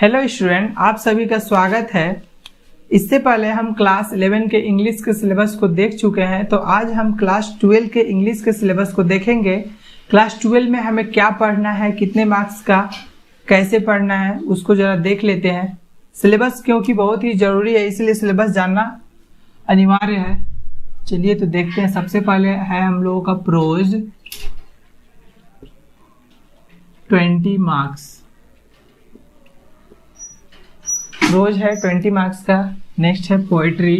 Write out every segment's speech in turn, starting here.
Hello student, आप सभी का स्वागत है। इससे पहले हम क्लास 11 के इंग्लिश के सिलेबस को देख चुके हैं, तो आज हम क्लास 12 के इंग्लिश के सिलेबस को देखेंगे। क्लास 12 में हमें क्या पढ़ना है, कितने मार्क्स का, कैसे पढ़ना है, उसको ज़रा देख लेते हैं। सिलेबस क्योंकि बहुत ही ज़रूरी है, इसलिए सिलेबस जानना अनिवार्य है। चलिए तो देखते हैं। सबसे पहले है हम लोगों का प्रोज 20 मार्क्स। प्रोज है 20 मार्क्स का। नेक्स्ट है पोएट्री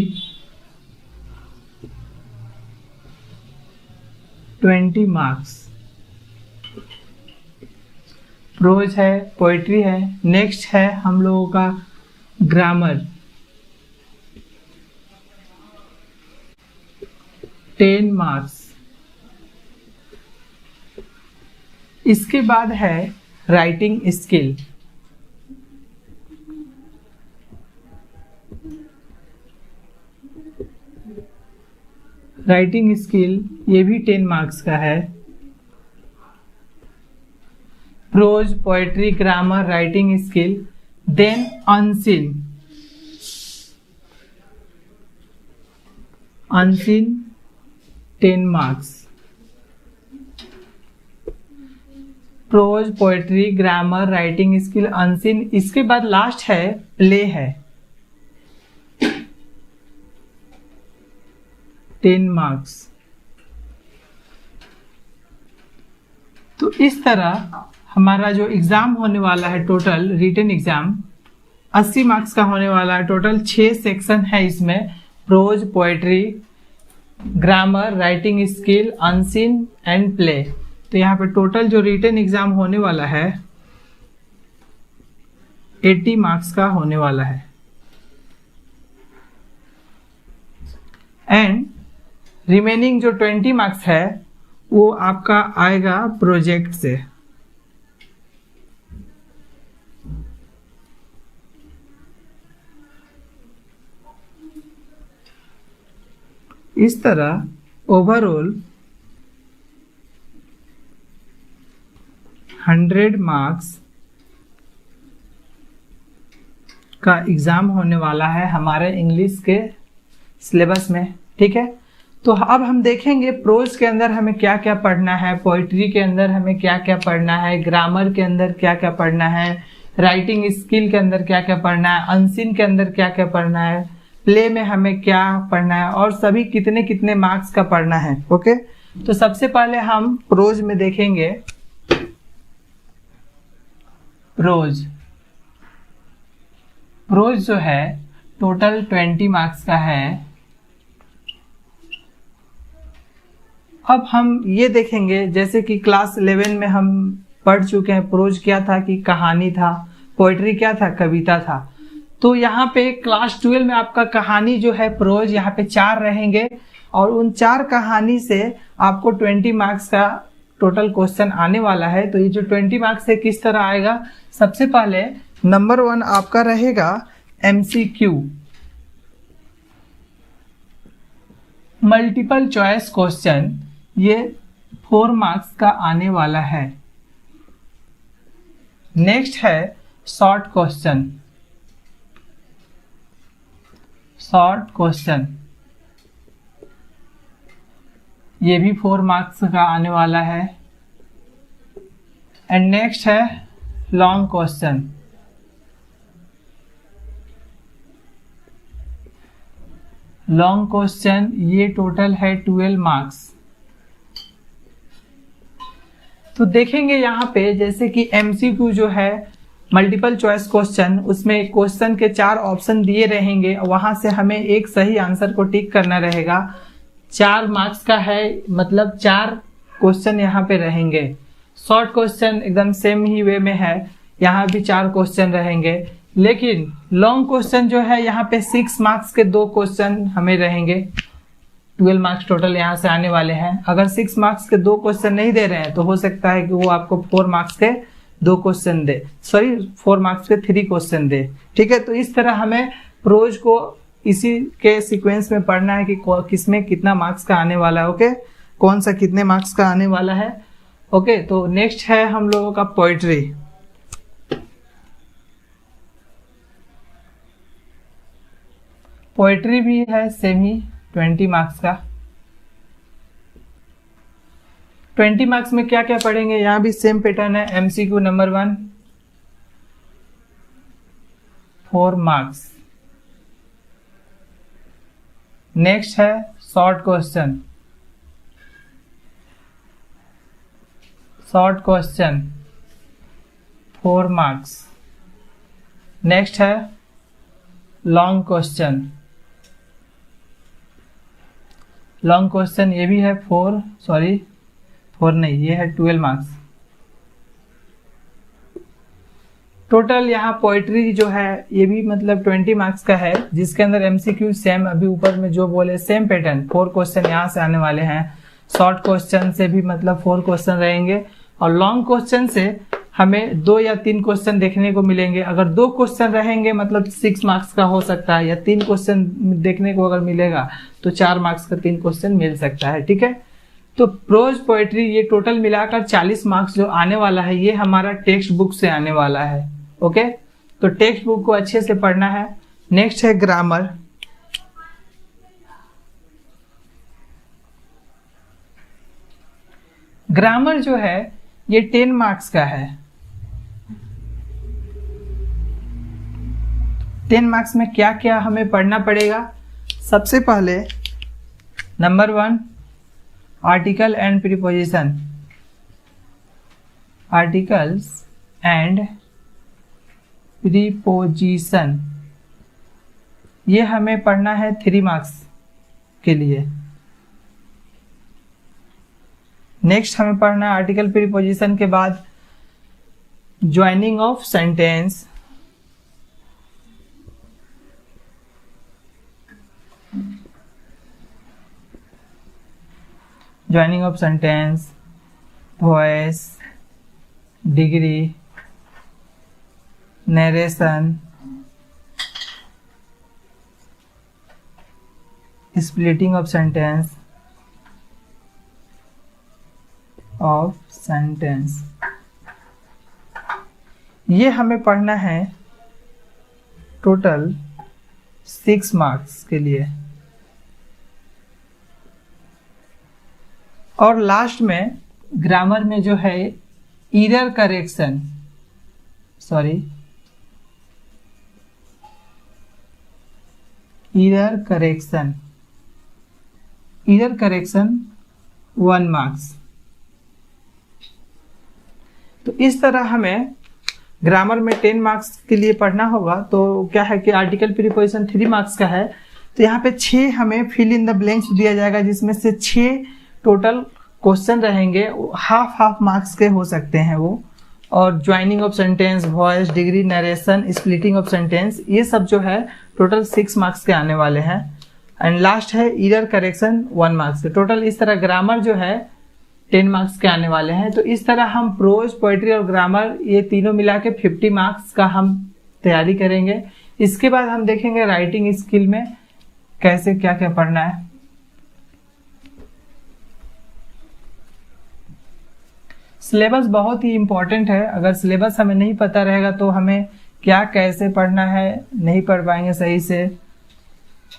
20 मार्क्स। प्रोज है, पोएट्री है। नेक्स्ट है हम लोगों का ग्रामर 10 मार्क्स। इसके बाद है राइटिंग स्किल। राइटिंग स्किल ये भी 10 मार्क्स का है। Prose, poetry, grammar, writing skill. Then unseen 10 marks. Prose, poetry, grammar, writing skill, unseen. इसके बाद लास्ट है प्ले है 10 मार्क्स। तो इस तरह हमारा जो एग्जाम होने वाला है, टोटल रिटन एग्जाम 80 मार्क्स का होने वाला है। टोटल 6 सेक्शन है इसमें। Prose, poetry, grammar, writing skill, unseen and play. तो यहाँ पे टोटल जो रिटन एग्जाम होने वाला है 80 मार्क्स का होने वाला है। एंड रिमेनिंग जो 20 मार्क्स है वो आपका आएगा प्रोजेक्ट से। इस तरह ओवरऑल 100 मार्क्स का एग्जाम होने वाला है हमारे इंग्लिश के सिलेबस में। ठीक है, तो अब हम देखेंगे प्रोज के अंदर हमें क्या क्या पढ़ना है, पोइट्री के अंदर हमें क्या क्या पढ़ना है, ग्रामर के अंदर क्या क्या पढ़ना है, राइटिंग स्किल के अंदर क्या क्या पढ़ना है, अनसीन के अंदर क्या क्या पढ़ना है, प्ले में हमें क्या पढ़ना है और सभी कितने कितने मार्क्स का पढ़ना है। ओके, तो सबसे पहले हम प्रोज में देखेंगे। प्रोज जो है टोटल 20 मार्क्स का है। अब हम ये देखेंगे, जैसे कि क्लास 11 में हम पढ़ चुके हैं। प्रोज क्या था कि कहानी था, पोएट्री क्या था, कविता था। तो यहाँ पे क्लास 12 में आपका कहानी जो है प्रोज यहाँ पे 4 रहेंगे और उन 4 कहानी से आपको 20 मार्क्स का टोटल क्वेश्चन आने वाला है। तो ये जो 20 मार्क्स है किस तरह आएगा, सबसे पहले नंबर 1 आपका रहेगा MCQ, मल्टीपल चॉइस क्वेश्चन। ये 4 मार्क्स का आने वाला है। नेक्स्ट है शॉर्ट क्वेश्चन, ये भी 4 मार्क्स का आने वाला है। एंड नेक्स्ट है लॉन्ग क्वेश्चन, ये टोटल है 12 मार्क्स। तो देखेंगे यहाँ पे जैसे कि MCQ जो है मल्टीपल चॉइस क्वेश्चन, उसमें क्वेश्चन के 4 ऑप्शन दिए रहेंगे और वहां से हमें एक सही आंसर को टिक करना रहेगा। 4 मार्क्स का है, मतलब 4 क्वेश्चन यहाँ पे रहेंगे। शॉर्ट क्वेश्चन एकदम सेम ही वे में है, यहाँ भी 4 क्वेश्चन रहेंगे। लेकिन लॉन्ग क्वेश्चन जो है यहाँ पे 6 मार्क्स के 2 क्वेश्चन हमें रहेंगे। 12 मार्क्स टोटल यहाँ से आने वाले हैं। अगर 6 मार्क्स के 2 क्वेश्चन नहीं दे रहे हैं तो हो सकता है कि वो आपको 4 मार्क्स के 2 क्वेश्चन दे, 4 मार्क्स के 3 क्वेश्चन दे। ठीक है, तो इस तरह हमें प्रोज को इसी के सीक्वेंस में पढ़ना है कि किसमें कितना मार्क्स का आने वाला है। ओके, कौन सा कितने मार्क्स का आने वाला है। ओके, तो नेक्स्ट है हम लोगों का पोइट्री। पोएट्री भी है सेम ही 20 मार्क्स का। 20 मार्क्स में क्या क्या पढ़ेंगे, यहाँ भी सेम पैटर्न है। MCQ number 1 4 marks. नेक्स्ट है short question, short question 4 marks. Next है लॉन्ग क्वेश्चन, लॉन्ग क्वेश्चन ये भी है 4 नहीं, ये है 12 मार्क्स। टोटल यहाँ पोएट्री जो है ये भी मतलब 20 मार्क्स का है, जिसके अंदर MCQ सेम अभी ऊपर में जो बोले सेम पैटर्न, 4 क्वेश्चन यहाँ से आने वाले हैं। शॉर्ट क्वेश्चन से भी मतलब 4 क्वेश्चन रहेंगे, और लॉन्ग क्वेश्चन से हमें 2 या 3 क्वेश्चन देखने को मिलेंगे। अगर 2 क्वेश्चन रहेंगे मतलब 6 मार्क्स का हो सकता है, या 3 क्वेश्चन देखने को अगर मिलेगा तो 4 मार्क्स का 3 क्वेश्चन मिल सकता है। ठीक है, तो प्रोज पोएट्री ये टोटल मिलाकर 40 मार्क्स जो आने वाला है, ये हमारा टेक्स्ट बुक से आने वाला है। ओके, तो टेक्स्ट बुक को अच्छे से पढ़ना है। नेक्स्ट है ग्रामर। ग्रामर जो है ये 10 मार्क्स का है। 10 मार्क्स में क्या क्या हमें पढ़ना पड़ेगा। सबसे पहले number 1 article and preposition, articles and preposition, ये हमें पढ़ना है 3 मार्क्स के लिए। नेक्स्ट हमें पढ़ना है आर्टिकल प्रीपोजिशन के बाद joining of sentence, joining of sentence, voice, degree, narration, splitting of sentence, ये हमें पढ़ना है टोटल 6 मार्क्स के लिए। और लास्ट में ग्रामर में जो है error correction, error correction 1 marks. तो इस तरह हमें ग्रामर में 10 मार्क्स के लिए पढ़ना होगा। तो क्या है कि आर्टिकल प्रीपोजिशन 3 मार्क्स का है, तो यहाँ पे 6 हमें फिल इन द ब्लैंक्स दिया जाएगा, जिसमें से 6 टोटल क्वेश्चन रहेंगे, हाफ मार्क्स के हो सकते हैं वो। और joining of sentence, voice, degree, narration, splitting of sentence, ये सब जो है टोटल 6 मार्क्स के आने वाले हैं। एंड लास्ट है एरर करेक्शन 1 मार्क्स के। टोटल इस तरह ग्रामर जो है 10 मार्क्स के आने वाले हैं। तो इस तरह हम प्रोज, पोएट्री और ग्रामर ये तीनों मिला के 50 मार्क्स का हम तैयारी करेंगे। इसके बाद हम देखेंगे राइटिंग स्किल में कैसे क्या क्या पढ़ना है। सिलेबस बहुत ही इम्पोर्टेंट है। अगर सिलेबस हमें नहीं पता रहेगा तो हमें क्या कैसे पढ़ना है नहीं पढ़ पाएंगे सही से।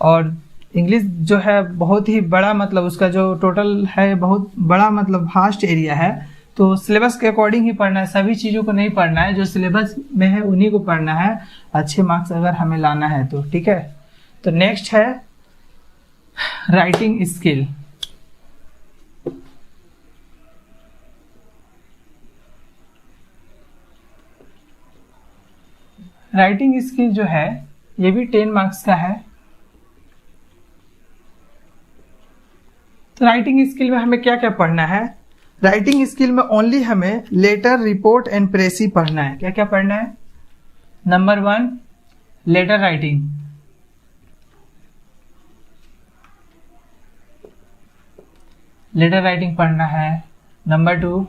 और इंग्लिश जो है बहुत ही बड़ा, मतलब उसका जो टोटल है बहुत बड़ा, मतलब वास्ट एरिया है। तो सिलेबस के अकॉर्डिंग ही पढ़ना है, सभी चीज़ों को नहीं पढ़ना है। जो सिलेबस में है उन्हीं को पढ़ना है, अच्छे मार्क्स अगर हमें लाना है तो। ठीक है, तो नेक्स्ट है राइटिंग स्किल। राइटिंग स्किल जो है ये भी 10 मार्क्स का है। तो राइटिंग स्किल में हमें क्या क्या पढ़ना है। राइटिंग स्किल में ओनली हमें लेटर, रिपोर्ट एंड प्रेसी पढ़ना है। क्या क्या पढ़ना है। नंबर 1 लेटर राइटिंग, पढ़ना है। Number 2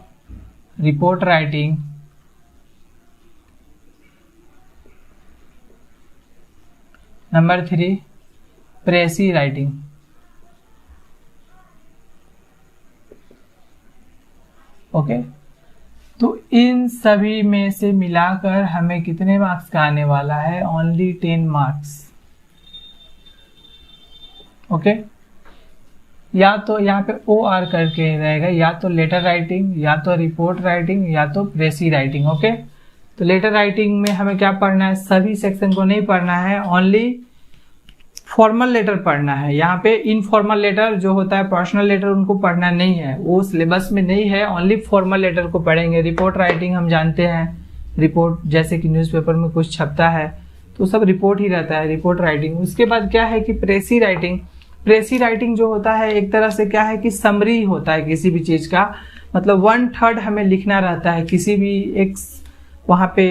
report writing, number 3 प्रेसी writing. Okay, तो इन सभी में से मिलाकर हमें कितने मार्क्स का आने वाला है। Only 10 marks. ओके। या तो यहाँ पे OR करके रहेगा, या तो लेटर राइटिंग, या तो रिपोर्ट राइटिंग, या तो प्रेसी राइटिंग। ओके, तो लेटर राइटिंग में हमें क्या पढ़ना है, सभी सेक्शन को नहीं पढ़ना है, ओनली फॉर्मल लेटर पढ़ना है। यहाँ पे इनफॉर्मल लेटर जो होता है, पर्सनल लेटर, उनको पढ़ना नहीं है, वो सिलेबस में नहीं है, ओनली फॉर्मल लेटर को पढ़ेंगे। रिपोर्ट राइटिंग हम जानते हैं, रिपोर्ट जैसे कि न्यूज़पेपर में कुछ छपता है तो सब रिपोर्ट ही रहता है, रिपोर्ट राइटिंग। उसके बाद क्या है कि प्रेसी राइटिंग। प्रेसी राइटिंग जो होता है एक तरह से क्या है कि समरी होता है किसी भी चीज़ का, मतलब 1/3 हमें लिखना रहता है। किसी भी एक वहाँ पे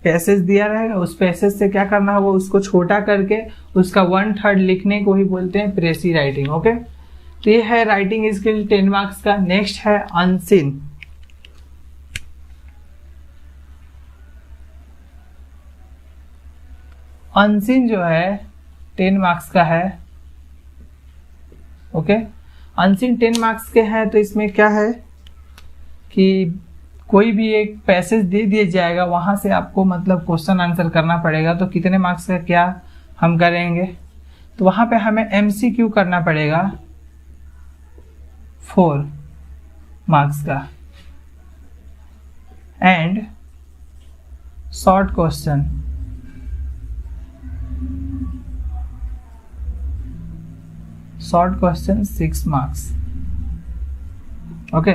पैसेज दिया रहेगा, उस पैसेज से क्या करना होगा, उसको छोटा करके उसका 1/3 लिखने को ही बोलते हैं प्रेसी राइटिंग। ओके, तो ये है राइटिंग स्किल 10 मार्क्स का। नेक्स्ट है अनसीन। अनसीन जो है 10 मार्क्स का है। ओके, अनसीन 10 मार्क्स के हैं, तो इसमें क्या है कि कोई भी एक पैसेज दे दिया जाएगा, वहां से आपको मतलब क्वेश्चन आंसर करना पड़ेगा। तो कितने मार्क्स का क्या हम करेंगे, तो वहां पे हमें MCQ करना पड़ेगा 4 मार्क्स का, and short question short question 6 marks. Okay,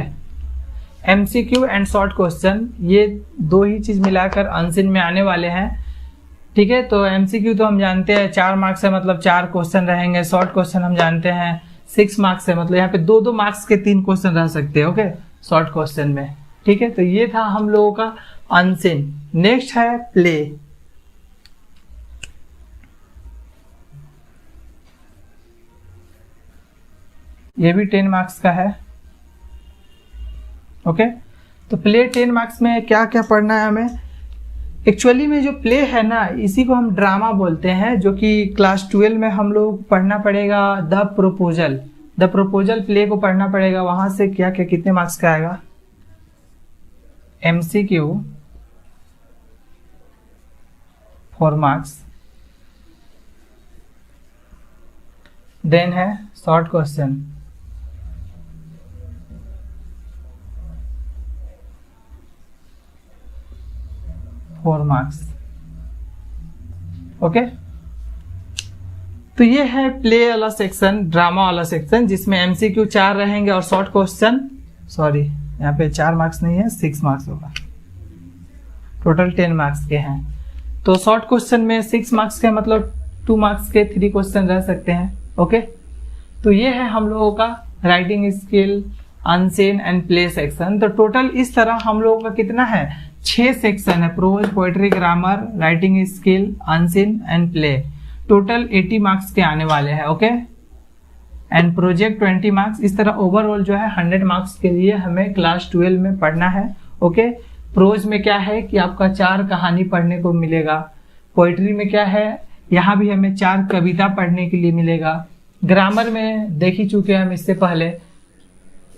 MCQ and short question, ये दो ही चीज मिलाकर अनसीन में आने वाले हैं। ठीक है, तो MCQ तो हम जानते हैं 4 मार्क्स है, मतलब 4 क्वेश्चन रहेंगे। शॉर्ट क्वेश्चन हम जानते हैं 6 मार्क्स है, मतलब यहाँ पे 2-2 मार्क्स के 3 क्वेश्चन रह सकते हैं। ओके, शॉर्ट क्वेश्चन में। ठीक है, तो ये था हम लोगों का अनसीन। नेक्स्ट है प्ले। ये भी 10 मार्क्स का है। ओके, तो प्ले 10 मार्क्स में क्या क्या पढ़ना है हमें। एक्चुअली में जो प्ले है ना, इसी को हम ड्रामा बोलते हैं, जो कि क्लास 12 में हम लोग पढ़ना पड़ेगा। द प्रोपोजल प्ले को पढ़ना पड़ेगा। वहां से क्या क्या कितने मार्क्स का आएगा, MCQ 4 मार्क्स, देन है शॉर्ट क्वेश्चन 4 मार्क्स। ओके, तो ये है प्ले वाला सेक्शन, ड्रामा वाला सेक्शन, जिसमें MCQ 4 रहेंगे और शॉर्ट क्वेश्चन, सॉरी यहाँ पे 4 मार्क्स नहीं है, 6 मार्क्स होगा। टोटल 10 मार्क्स के हैं। तो शॉर्ट क्वेश्चन में 6 मार्क्स के, मतलब 2 मार्क्स के 3 क्वेश्चन रह सकते हैं। ओके, तो ये है हम लोगों का writing skill, unseen and play section. तो टोटल इस तरह हम लोगों का कितना है, 6 सेक्शन है। Prose, poetry, grammar, writing skill, unseen and play. Total 80 marks के आने वाले हैं। Okay, and project 20 marks. इस तरह ओवरऑल जो है 100 मार्क्स के लिए हमें क्लास 12 में पढ़ना है। ओके, प्रोज में क्या है कि आपका 4 कहानी पढ़ने को मिलेगा। पोएट्री में क्या है, यहाँ भी हमें 4 कविता पढ़ने के लिए मिलेगा। ग्रामर में देख ही चुके हैं हम इससे पहले।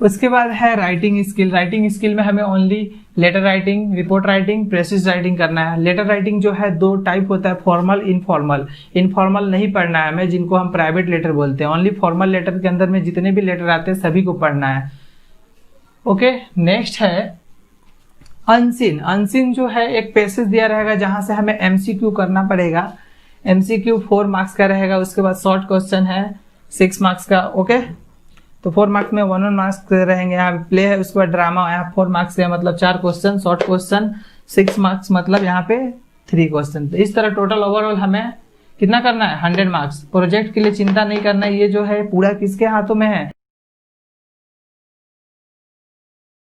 उसके बाद है राइटिंग स्किल। राइटिंग स्किल में हमें only letter writing, report writing, precis writing करना है। लेटर राइटिंग जो है 2 टाइप होता है, फॉर्मल, इनफॉर्मल। इनफॉर्मल नहीं पढ़ना है हमें, जिनको हम प्राइवेट लेटर बोलते हैं। ओनली फॉर्मल लेटर के अंदर में जितने भी लेटर आते हैं सभी को पढ़ना है। ओके, नेक्स्ट है अनसीन। अनसीन जो है एक पैसेज दिया रहेगा जहां से हमें MCQ करना पड़ेगा। MCQ 4 मार्क्स का रहेगा। उसके बाद शॉर्ट क्वेश्चन है 6 मार्क्स का। ओके, तो 4 मार्क्स में 1 मार्क्स रहेंगे। यहाँ प्ले है, उसके बाद ड्रामा, यहाँ 4 मार्क्स है, मतलब 4 क्वेश्चन। शॉर्ट क्वेश्चन 6 मार्क्स, मतलब यहाँ पे 3 क्वेश्चन। तो इस तरह टोटल ओवरऑल हमें कितना करना है, 100 मार्क्स। प्रोजेक्ट के लिए चिंता नहीं करना है, ये जो है पूरा किसके हाथों में है,